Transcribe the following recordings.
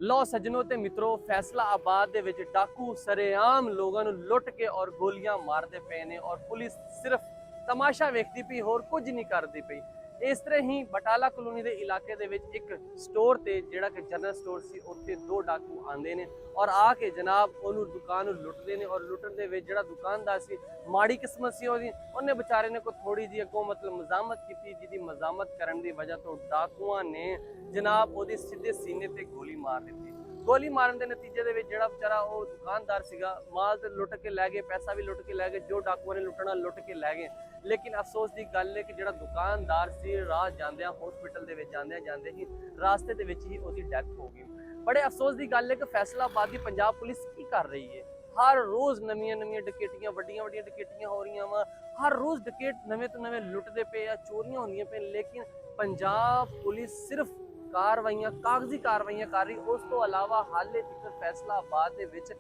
लो सज्जनों ते मित्रों, फैसलाबाद दे विच डाकू सरेआम लोगों नूं लुट के और गोलियां मारदे पे ने और पुलिस सिर्फ तमाशा वेखदी पई, होर कुछ नहीं करदी पई। इस तरह ही बटाला कलोनी के इलाके दे विच एक स्टोर ते जिहड़ा कि जनरल स्टोर सी, उत्थे दो डाकू आंदे ने और आके जनाब ओनू दुकान नूं लुटदे ने और लुटण दे विच जिहड़ा दुकानदार सी, माड़ी किस्मत सी ओहदी, उन्हें बेचारे ने कोई थोड़ी जी अगों मतलब मजामत की, जिहदी मजामत करन दी वजह तो डाकुआं ने जनाब ओहदे सीधे सीने ते गोली मार दी। गोली मारन के नतीजे दे विच जिहड़ा बेचारा वो दुकानदार सीगा, माल तो लुट के लै गए, पैसा भी लुट के लै गए, जो डाकुआं ने लुटना लुट के लै गए। लेकिन अफसोस की गल है कि जिहड़ा दुकानदार सी, राह जांदियां हॉस्पिटल दे विच जांदियां जांदे ही रास्ते दे विच ही ओहदी डेथ हो गई। बड़े अफसोस की गल है कि फैसलाबाद की पंजाब पुलिस की कर रही है। हर रोज़ नवीं नवीं डकैतियां, वड्डियां वड्डियां डकैतियां हो रही वा, हर रोज़ डकैत नवे तो नवे लुटते पे या चोरियां होंदियां पे, लेकिन पंजाब पुलिस सिर्फ कार्रवाइयां, कागजी कार्रवाइयां कर रही। उस तो अलावा हाले तक फैसलाबाद दे विच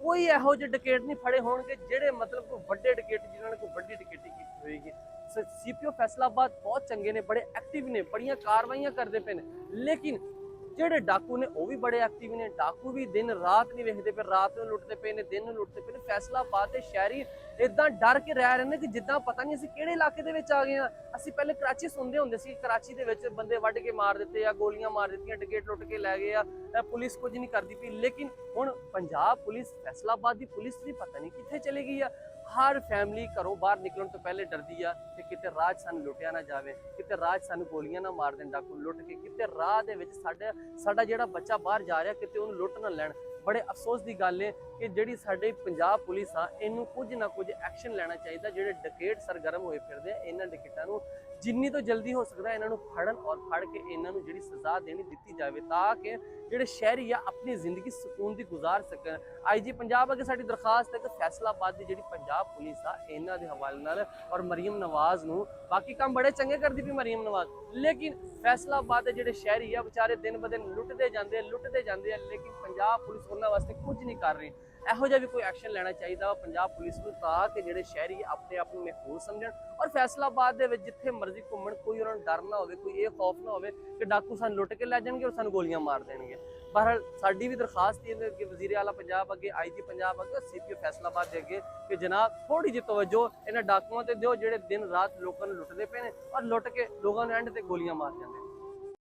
कोई इहो ਜਿਹੇ डकैत नहीं फड़े होणगे ਜਿਹੜੇ मतलब कोई ਵੱਡੇ डकैत जिन्होंने कोई ਵੱਡੀ डकैती की होएगी। सीपीओ फैसलाबाद बहुत चंगे ने, बड़े एक्टिव ने, बड़ियां कार्रवाइयां करते पे ने, लेकिन ਜਿਹੜੇ डाकू ने वह भी बड़े एक्टिव ने। डाकू भी दिन रात नहीं वेखते पे, रात में लुटते पे ने, दिन में लुटते पे ने। फैसलाबाद के शहरी इदां डर के रह रहे हैं कि जिद्दां पता नहीं असीं किहड़े इलाके दे विच आ गए हां। असीं पहले कराची सुनदे हुंदे सी, कराची दे विच बंदे वड्ढ के मार दित्ते या गोलियां मार दित्तियां, डकैत लुट के लै गए आ, पुलिस कुछ नहीं करती पई। लेकिन हुण पंजाब पुलिस, फैसलाबाद की पुलिस भी पता नहीं कित्थे चली गई है। हर फैमिली घरों बाहर निकलण तो पहले डरदी आ कि किते राह सानूं लुटिया ना जाए, किते राह सानूं गोलियां ना मार देण डाकू लुट के, किते राह दे विच साडा जिहड़ा बच्चा बाहर जा रहा किते उहनूं लुट ना लैण। बड़े अफसोस की गल है कि जिहड़ी साडी पंजाब पुलिस आ, इनू कुछ ना कुछ एक्शन लेना चाहिए। जिहड़े डकैत सरगर्म होए फिरदे आ, इन्हां डकैतां नूं जिन्नी तो जल्दी हो सकता इन्हां नूं फड़न और फड़ के इन्हां नूं जिहड़ी सज़ा देनी दित्ती जाए, ताकि जिहड़े शहरी आ अपनी जिंदगी सुकून दी गुजार सकन। IG पंजाब अगे साडी दरखास्त है कि फैसलाबाद की जिहड़ी पंजाब पुलिस आ, इन्हां दे हवाले नाल और मरीम नवाज नूं, बाकी काम बड़े चंगे करदी पई मरीम नवाज, लेकिन फैसलाबाद के जिहड़े शहरी आ बेचारे दिन ब दिन लुटते जाते हैं, लेकिन पंजाब पुलिस उन्हां वास्ते कुछ नहीं कर रही। ਇਹੋ ਜਿਹਾ भी कोई एक्शन लेना चाहिए पंजाब पुलिस को, ताकि ਜਿਹੜੇ शहरी अपने आप को महफूज समझण और फैसलाबाद ਦੇ ਵਿੱਚ ਜਿੱਥੇ ਮਰਜ਼ੀ ਘੁੰਮਣ, ਕੋਈ ਉਹਨਾਂ ਨੂੰ डर ना हो, कोई ये खौफ ना हो कि डाकू सानूं लुट के लै जाणगे और सानूं गोलियां मार देणगे। बहरहाल साडी भी दरखास्त है कि वज़ीर आला पंजाब अगे, IG पंजाब अगे, CPO फैसलाबाद के अगे कि जनाब थोड़ी जी तवज्जो इन्हां डाकुआं ते दिओ ਜਿਹੜੇ दिन रात लोगों ਨੂੰ लुटदे पे ने और लुट के लोगों ਨੂੰ एंड ते गोलियां मार जांदे।